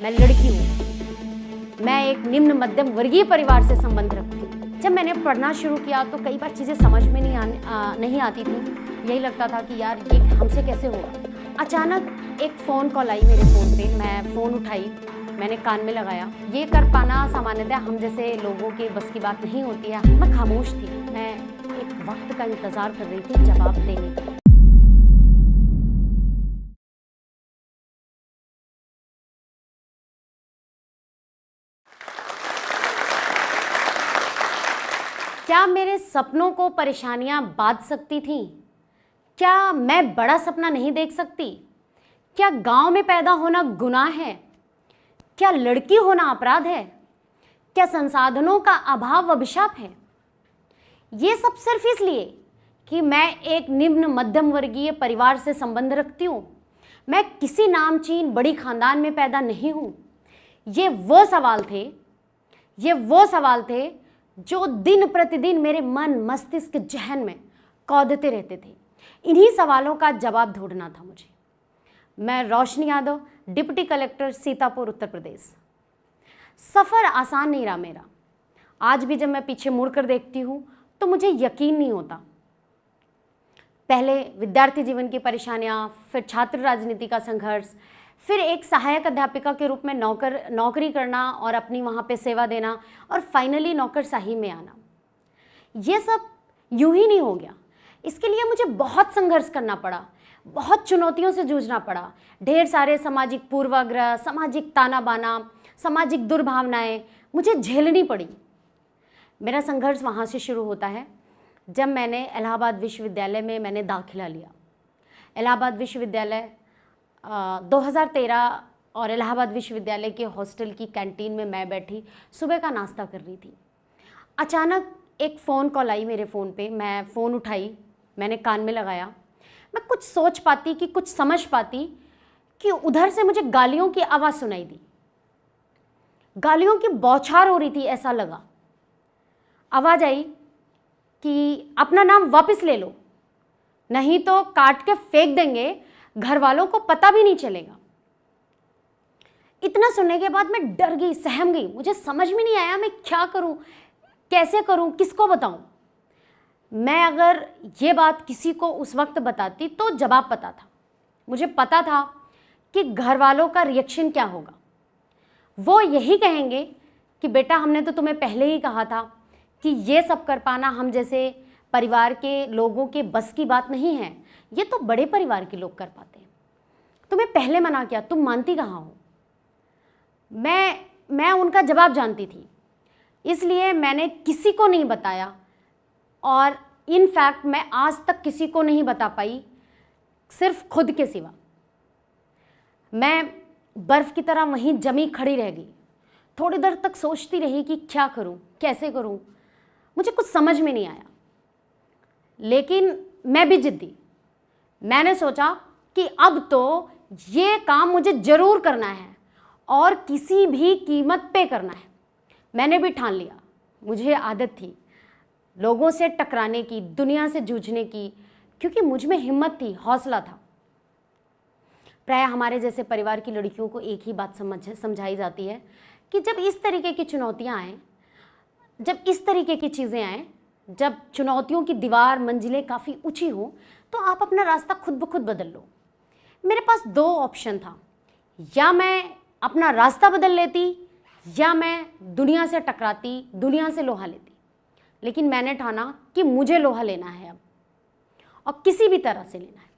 मैं लड़की हूँ, मैं एक निम्न मध्यम वर्गीय परिवार से संबंध रखती हूँ। जब मैंने पढ़ना शुरू किया तो कई बार चीज़ें समझ में नहीं आती थी। यही लगता था कि यार ये हमसे कैसे होगा। अचानक एक फ़ोन कॉल आई मेरे फ़ोन पे, मैं फ़ोन उठाई, मैंने कान में लगाया। ये कर पाना सामान्यतः हम जैसे लोगों के बस की बात नहीं होती है। मैं खामोश थी, मैं एक वक्त का इंतज़ार कर रही थी जवाब देने का। क्या मेरे सपनों को परेशानियां बांध सकती थीं? क्या मैं बड़ा सपना नहीं देख सकती? क्या गांव में पैदा होना गुनाह है? क्या लड़की होना अपराध है? क्या संसाधनों का अभाव अभिशाप है? ये सब सिर्फ इसलिए कि मैं एक निम्न मध्यम वर्गीय परिवार से संबंध रखती हूँ। मैं किसी नामचीन बड़ी खानदान में पैदा नहीं हूँ। ये वो सवाल थे जो दिन प्रतिदिन मेरे मन मस्तिष्क जहन में कौंधते रहते थे। इन्हीं सवालों का जवाब ढूंढना था मुझे। मैं रोशनी यादव, डिप्टी कलेक्टर, सीतापुर, उत्तर प्रदेश। सफ़र आसान नहीं रहा मेरा। आज भी जब मैं पीछे मुड़कर देखती हूँ तो मुझे यकीन नहीं होता। पहले विद्यार्थी जीवन की परेशानियाँ, फिर छात्र राजनीति का संघर्ष, फिर एक सहायक अध्यापिका के रूप में नौकरी करना और अपनी वहाँ पे सेवा देना, और फाइनली नौकरशाही में आना। ये सब यूं ही नहीं हो गया। इसके लिए मुझे बहुत संघर्ष करना पड़ा, बहुत चुनौतियों से जूझना पड़ा। ढेर सारे सामाजिक पूर्वाग्रह, सामाजिक ताना बाना, सामाजिक दुर्भावनाएं मुझे झेलनी पड़ी। मेरा संघर्ष वहाँ से शुरू होता है जब मैंने इलाहाबाद विश्वविद्यालय में मैंने दाखिला लिया। इलाहाबाद विश्वविद्यालय 2013 और इलाहाबाद विश्वविद्यालय के हॉस्टल की कैंटीन में मैं बैठी सुबह का नाश्ता कर रही थी। अचानक एक फ़ोन कॉल आई मेरे फ़ोन पे, मैं फ़ोन उठाई, मैंने कान में लगाया। मैं कुछ सोच पाती कि कुछ समझ पाती कि उधर से मुझे गालियों की आवाज़ सुनाई दी। गालियों की बौछार हो रही थी, ऐसा लगा। आवाज़ आई कि अपना नाम वापस ले लो, नहीं तो काट के फेंक देंगे, घर वालों को पता भी नहीं चलेगा। इतना सुनने के बाद मैं डर गई, सहम गई। मुझे समझ में नहीं आया मैं क्या करूं, कैसे करूं, किसको बताऊं। मैं अगर ये बात किसी को उस वक्त बताती तो जवाब पता था। मुझे पता था कि घर वालों का रिएक्शन क्या होगा। वो यही कहेंगे कि बेटा हमने तो तुम्हें पहले ही कहा था कि ये सब कर पाना हम जैसे परिवार के लोगों के बस की बात नहीं है, ये तो बड़े परिवार के लोग कर पाते हैं। तुम्हें पहले मना किया, तुम मानती कहाँ हो। मैं उनका जवाब जानती थी, इसलिए मैंने किसी को नहीं बताया, और इनफैक्ट मैं आज तक किसी को नहीं बता पाई, सिर्फ खुद के सिवा। मैं बर्फ़ की तरह वहीं जमी खड़ी रह गई। थोड़ी देर तक सोचती रही कि क्या करूं, कैसे करूं। मुझे कुछ समझ में नहीं आया, लेकिन मैं भी जिद्दी। मैंने सोचा कि अब तो ये काम मुझे ज़रूर करना है और किसी भी कीमत पे करना है। मैंने भी ठान लिया। मुझे आदत थी लोगों से टकराने की, दुनिया से जूझने की, क्योंकि मुझ में हिम्मत थी, हौसला था। प्रायः हमारे जैसे परिवार की लड़कियों को एक ही बात समझाई जाती है कि जब इस तरीके की चुनौतियाँ आएँ, जब इस तरीके की चीज़ें आएँ, जब चुनौतियों की दीवार मंजिलें काफ़ी ऊंची हो, तो आप अपना रास्ता खुद ब खुद बदल लो। मेरे पास दो ऑप्शन था, या मैं अपना रास्ता बदल लेती या मैं दुनिया से टकराती, दुनिया से लोहा लेती। लेकिन मैंने ठाना कि मुझे लोहा लेना है अब, और किसी भी तरह से लेना है।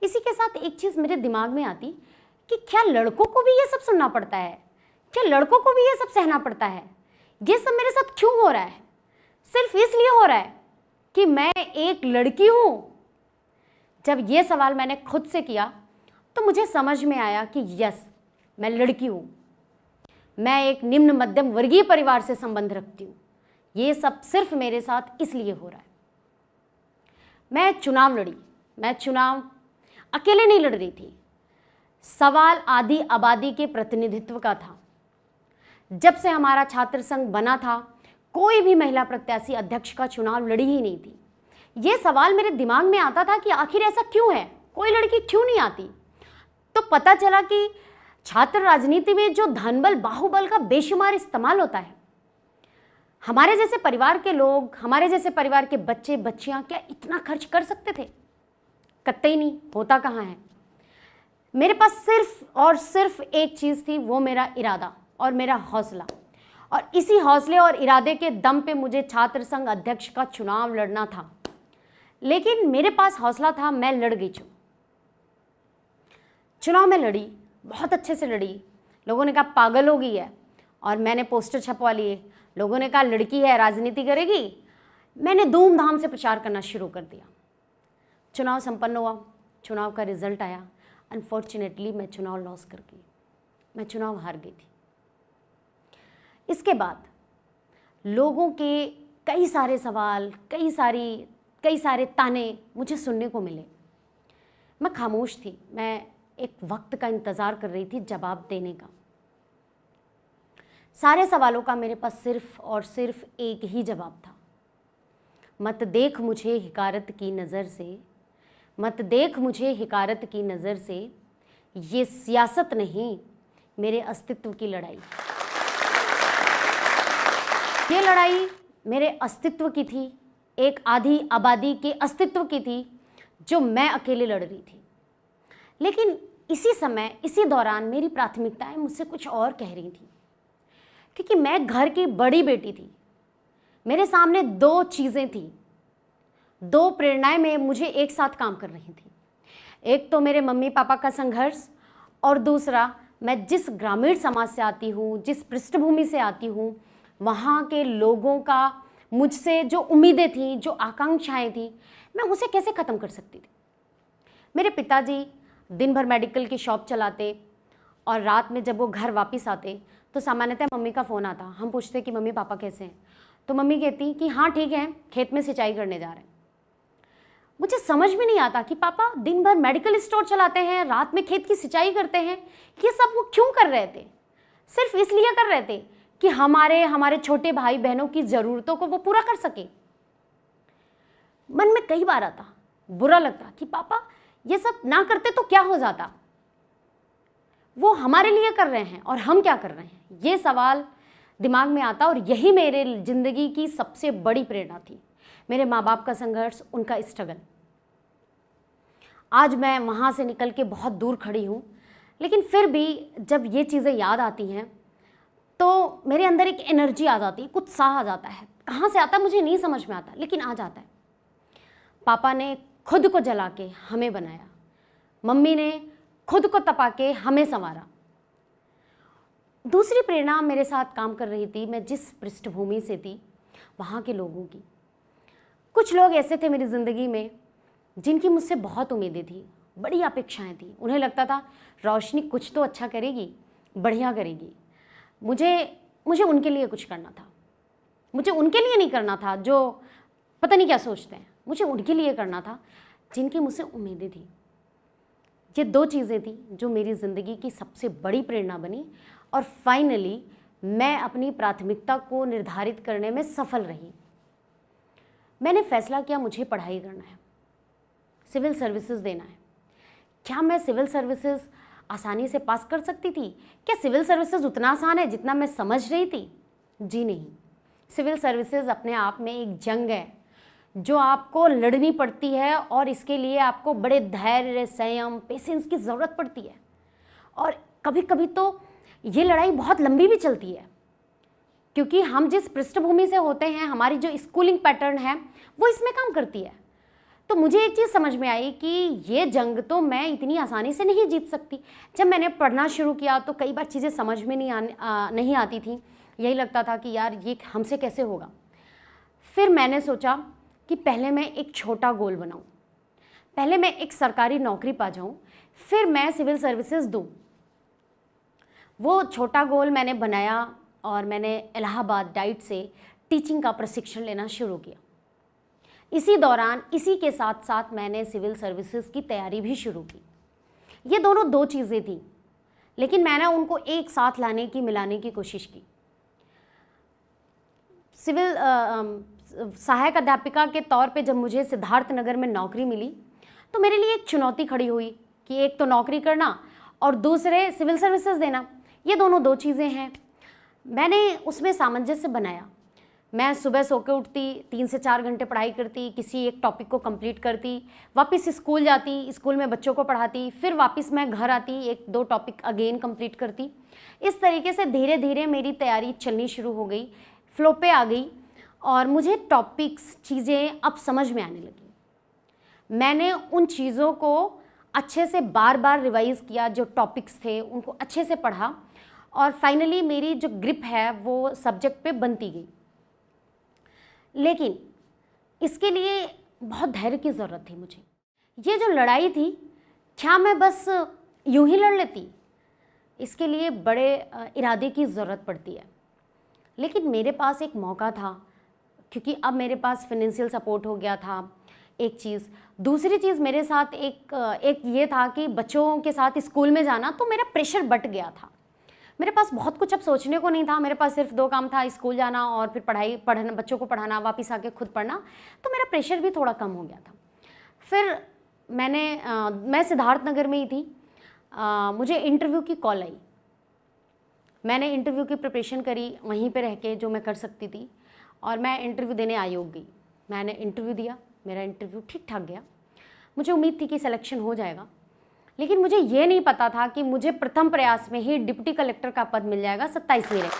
इसी के साथ एक चीज़ मेरे दिमाग में आती कि क्या लड़कों को भी ये सब सुनना पड़ता है, क्या लड़कों को भी ये सब सहना पड़ता है, ये सब मेरे साथ क्यों हो रहा है। सिर्फ इसलिए हो रहा है कि मैं एक लड़की हूँ। जब ये सवाल मैंने खुद से किया तो मुझे समझ में आया कि यस, मैं लड़की हूँ, मैं एक निम्न मध्यम वर्गीय परिवार से संबंध रखती हूँ। ये सब सिर्फ मेरे साथ इसलिए हो रहा है। मैं चुनाव लड़ी। मैं चुनाव अकेले नहीं लड़ रही थी, सवाल आधी आबादी के प्रतिनिधित्व का था। जब से हमारा छात्र संघ बना था, कोई भी महिला प्रत्याशी अध्यक्ष का चुनाव लड़ी ही नहीं थी। ये सवाल मेरे दिमाग में आता था कि आखिर ऐसा क्यों है, कोई लड़की क्यों नहीं आती। तो पता चला कि छात्र राजनीति में जो धनबल बाहुबल का बेशुमार इस्तेमाल होता है, हमारे जैसे परिवार के लोग, हमारे जैसे परिवार के बच्चे बच्चियां क्या इतना खर्च कर सकते थे? कतई नहीं, होता कहाँ है। मेरे पास सिर्फ और सिर्फ एक चीज़ थी, वो मेरा इरादा और मेरा हौसला। और इसी हौसले और इरादे के दम पे मुझे छात्र संघ अध्यक्ष का चुनाव लड़ना था। लेकिन मेरे पास हौसला था, मैं लड़ गई। चुनाव में लड़ी, बहुत अच्छे से लड़ी। लोगों ने कहा पागल हो गई है, और मैंने पोस्टर छपवा लिए। लोगों ने कहा लड़की है, राजनीति करेगी। मैंने धूमधाम से प्रचार करना शुरू कर दिया। चुनाव संपन्न हुआ, चुनाव का रिजल्ट आया। अनफॉर्चुनेटली मैं चुनाव लॉस कर गई, मैं चुनाव हार गई थी। इसके बाद लोगों के कई सारे सवाल, कई सारे ताने मुझे सुनने को मिले। मैं खामोश थी, मैं एक वक्त का इंतज़ार कर रही थी जवाब देने का। सारे सवालों का मेरे पास सिर्फ और सिर्फ एक ही जवाब था, मत देख मुझे हिकारत की नज़र से, मत देख मुझे हिकारत की नज़र से, ये सियासत नहीं मेरे अस्तित्व की लड़ाई। ये लड़ाई मेरे अस्तित्व की थी, एक आधी आबादी के अस्तित्व की थी जो मैं अकेले लड़ रही थी। लेकिन इसी समय, इसी दौरान मेरी प्राथमिकताएं मुझसे कुछ और कह रही थी, क्योंकि मैं घर की बड़ी बेटी थी। मेरे सामने दो चीज़ें थी, दो प्रेरणाएं में मुझे एक साथ काम कर रही थी। एक तो मेरे मम्मी पापा का संघर्ष, और दूसरा मैं जिस ग्रामीण समाज से आती हूँ, जिस पृष्ठभूमि से आती हूँ, वहाँ के लोगों का मुझसे जो उम्मीदें थी, जो आकांक्षाएं थी, मैं उसे कैसे ख़त्म कर सकती थी। मेरे पिताजी दिन भर मेडिकल की शॉप चलाते, और रात में जब वो घर वापस आते तो सामान्यतः मम्मी का फ़ोन आता। हम पूछते कि मम्मी पापा कैसे हैं, तो मम्मी कहती कि हाँ ठीक है, खेत में सिंचाई करने जा रहे हैं। मुझे समझ में नहीं आता कि पापा दिन भर मेडिकल स्टोर चलाते हैं, रात में खेत की सिंचाई करते हैं, ये सब वो क्यों कर रहे थे? सिर्फ इसलिए कर रहे थे कि हमारे छोटे भाई बहनों की ज़रूरतों को वो पूरा कर सके। मन में कई बार आता, बुरा लगता कि पापा ये सब ना करते तो क्या हो जाता, वो हमारे लिए कर रहे हैं और हम क्या कर रहे हैं, ये सवाल दिमाग में आता। और यही मेरे ज़िंदगी की सबसे बड़ी प्रेरणा थी, मेरे माँ बाप का संघर्ष, उनका स्ट्रगल। आज मैं वहाँ से निकल के बहुत दूर खड़ी हूँ, लेकिन फिर भी जब ये चीज़ें याद आती हैं तो मेरे अंदर एक एनर्जी आ जाती है, कुछ उत्साह आ जाता है। कहाँ से आता है मुझे नहीं समझ में आता, लेकिन आ जाता है। पापा ने खुद को जला के हमें बनाया, मम्मी ने खुद को तपा के हमें संवारा। दूसरी प्रेरणा मेरे साथ काम कर रही थी, मैं जिस पृष्ठभूमि से थी वहाँ के लोगों की। कुछ लोग ऐसे थे मेरी ज़िंदगी में जिनकी मुझसे बहुत उम्मीदें थी, बड़ी अपेक्षाएं थी। उन्हें लगता था रोशनी कुछ तो अच्छा करेगी, बढ़िया करेगी। मुझे उनके लिए कुछ करना था। मुझे उनके लिए नहीं करना था जो पता नहीं क्या सोचते हैं, मुझे उनके लिए करना था जिनकी मुझसे उम्मीदें थी। ये दो चीज़ें थी जो मेरी ज़िंदगी की सबसे बड़ी प्रेरणा बनी, और फाइनली मैं अपनी प्राथमिकता को निर्धारित करने में सफल रही। मैंने फैसला किया मुझे पढ़ाई करना है, सिविल सर्विसेज देना है। क्या मैं सिविल सर्विसेज आसानी से पास कर सकती थी? क्या सिविल सर्विसेज उतना आसान है जितना मैं समझ रही थी? जी नहीं। सिविल सर्विसेज अपने आप में एक जंग है जो आपको लड़नी पड़ती है, और इसके लिए आपको बड़े धैर्य, संयम, पेशेंस की ज़रूरत पड़ती है। और कभी कभी तो ये लड़ाई बहुत लंबी भी चलती है, क्योंकि हम जिस पृष्ठभूमि से होते हैं, हमारी जो स्कूलिंग पैटर्न है वो इसमें काम करती है। तो मुझे एक चीज़ समझ में आई कि ये जंग तो मैं इतनी आसानी से नहीं जीत सकती। जब मैंने पढ़ना शुरू किया तो कई बार चीज़ें समझ में नहीं आती थी। यही लगता था कि यार ये हमसे कैसे होगा। फिर मैंने सोचा कि पहले मैं एक छोटा गोल बनाऊं, पहले मैं एक सरकारी नौकरी पा जाऊं, फिर मैं सिविल सर्विसेज दूं। वो छोटा गोल मैंने बनाया और मैंने इलाहाबाद डाइट से टीचिंग का प्रशिक्षण लेना शुरू किया। इसी दौरान इसी के साथ साथ मैंने सिविल सर्विसेज की तैयारी भी शुरू की। ये दोनों दो चीज़ें थी, लेकिन मैंने उनको एक साथ मिलाने की कोशिश की। सिविल सहायक अध्यापिका के तौर पे जब मुझे सिद्धार्थनगर में नौकरी मिली तो मेरे लिए एक चुनौती खड़ी हुई कि एक तो नौकरी करना और दूसरे सिविल सर्विसेज देना, ये दोनों दो चीज़ें हैं। मैंने उसमें सामंजस्य बनाया। मैं सुबह सो के उठती, 3 से 4 घंटे पढ़ाई करती, किसी एक टॉपिक को कंप्लीट करती, वापस स्कूल जाती, स्कूल में बच्चों को पढ़ाती, फिर वापस मैं घर आती, 1-2 टॉपिक अगेन कंप्लीट करती। इस तरीके से धीरे धीरे मेरी तैयारी चलनी शुरू हो गई, फ्लो पे आ गई और मुझे टॉपिक्स, चीज़ें अब समझ में आने लगी। मैंने उन चीज़ों को अच्छे से बार बार रिवाइज़ किया, जो टॉपिक्स थे उनको अच्छे से पढ़ा और फाइनली मेरी जो ग्रिप है वो सब्जेक्ट पे बनती गई। लेकिन इसके लिए बहुत धैर्य की ज़रूरत थी मुझे। ये जो लड़ाई थी, क्या मैं बस यूं ही लड़ लेती? इसके लिए बड़े इरादे की ज़रूरत पड़ती है। लेकिन मेरे पास एक मौका था, क्योंकि अब मेरे पास फाइनेंशियल सपोर्ट हो गया था, एक चीज़। दूसरी चीज़ मेरे साथ एक ये था कि बच्चों के साथ स्कूल में जाना, तो मेरा प्रेशर बढ़ गया था। मेरे पास बहुत कुछ अब सोचने को नहीं था। मेरे पास सिर्फ 2 काम था, स्कूल जाना और फिर पढ़ना, बच्चों को पढ़ाना, वापस आके खुद पढ़ना। तो मेरा प्रेशर भी थोड़ा कम हो गया था। फिर मैं सिद्धार्थ नगर में ही थी। मुझे इंटरव्यू की कॉल आई। मैंने इंटरव्यू की प्रिपरेशन करी वहीं पे रह के, जो मैं कर सकती थी, और मैं इंटरव्यू देने आयोग गई। मैंने इंटरव्यू दिया, मेरा इंटरव्यू ठीक ठाक गया। मुझे उम्मीद थी कि सिलेक्शन हो जाएगा, लेकिन मुझे ये नहीं पता था कि मुझे प्रथम प्रयास में ही डिप्टी कलेक्टर का पद मिल जाएगा 27वीं रैंक।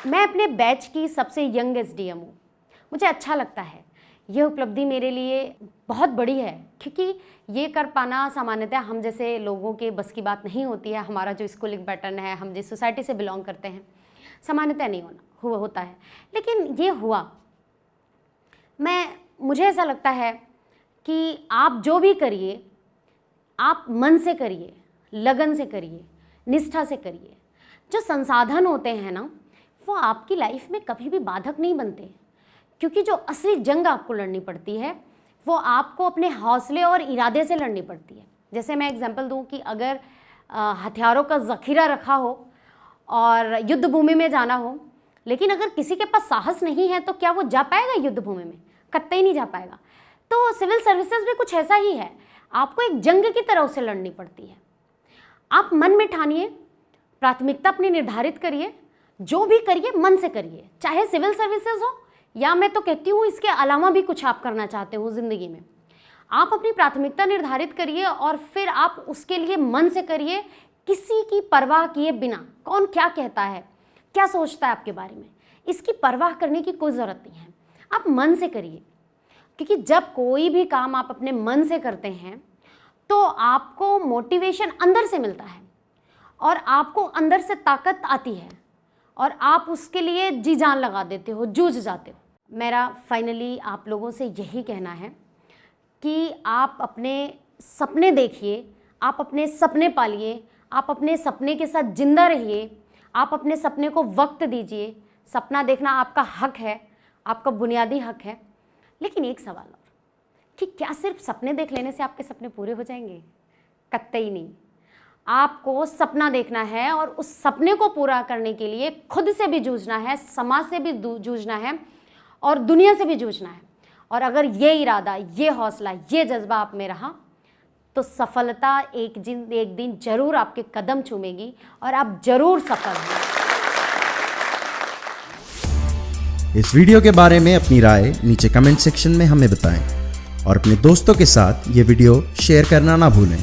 मैं अपने बैच की सबसे यंग एसडीएम हूँ। मुझे अच्छा लगता है, यह उपलब्धि मेरे लिए बहुत बड़ी है, क्योंकि ये कर पाना सामान्यतः हम जैसे लोगों के बस की बात नहीं होती है। हमारा जो स्कूलिंग पैटर्न है, हम जिस सोसाइटी से बिलोंग करते हैं, सामान्यतः नहीं होता है, लेकिन ये हुआ। मुझे ऐसा लगता है कि आप जो भी करिए, आप मन से करिए, लगन से करिए, निष्ठा से करिए। जो संसाधन होते हैं ना, वो आपकी लाइफ में कभी भी बाधक नहीं बनते, क्योंकि जो असली जंग आपको लड़नी पड़ती है वो आपको अपने हौसले और इरादे से लड़नी पड़ती है। जैसे मैं एग्जांपल दूं कि अगर हथियारों का ज़ख़ीरा रखा हो और युद्ध भूमि में जाना हो, लेकिन अगर किसी के पास साहस नहीं है तो क्या वो जा पाएगा युद्ध भूमि में? कतई नहीं जा पाएगा। तो सिविल सर्विसेज भी कुछ ऐसा ही है, आपको एक जंग की तरह उसे लड़नी पड़ती है। आप मन में ठानिए, प्राथमिकता अपनी निर्धारित करिए, जो भी करिए मन से करिए, चाहे सिविल सर्विसेज हो या मैं तो कहती हूँ इसके अलावा भी कुछ आप करना चाहते हो ज़िंदगी में। आप अपनी प्राथमिकता निर्धारित करिए और फिर आप उसके लिए मन से करिए, किसी की परवाह किए बिना। कौन क्या कहता है, क्या सोचता है आपके बारे में, इसकी परवाह करने की कोई ज़रूरत नहीं है। आप मन से करिए, क्योंकि जब कोई भी काम आप अपने मन से करते हैं तो आपको मोटिवेशन अंदर से मिलता है और आपको अंदर से ताकत आती है और आप उसके लिए जी जान लगा देते हो, जूझ जाते हो। मेरा फाइनली आप लोगों से यही कहना है कि आप अपने सपने देखिए, आप अपने सपने पालिए, आप अपने सपने के साथ जिंदा रहिए, आप अपने सपने को वक्त दीजिए। सपना देखना आपका हक है, आपका बुनियादी हक है। लेकिन एक सवाल और, कि क्या सिर्फ सपने देख लेने से आपके सपने पूरे हो जाएंगे? कतई नहीं। आपको सपना देखना है और उस सपने को पूरा करने के लिए खुद से भी जूझना है, समाज से भी जूझना है और दुनिया से भी जूझना है। और अगर ये इरादा, ये हौसला, ये जज्बा आप में रहा तो सफलता एक दिन जरूर आपके कदम चूमेगी और आप जरूर सफल होंगे। इस वीडियो के बारे में अपनी राय नीचे कमेंट सेक्शन में हमें बताएं और अपने दोस्तों के साथ ये वीडियो शेयर करना ना भूलें।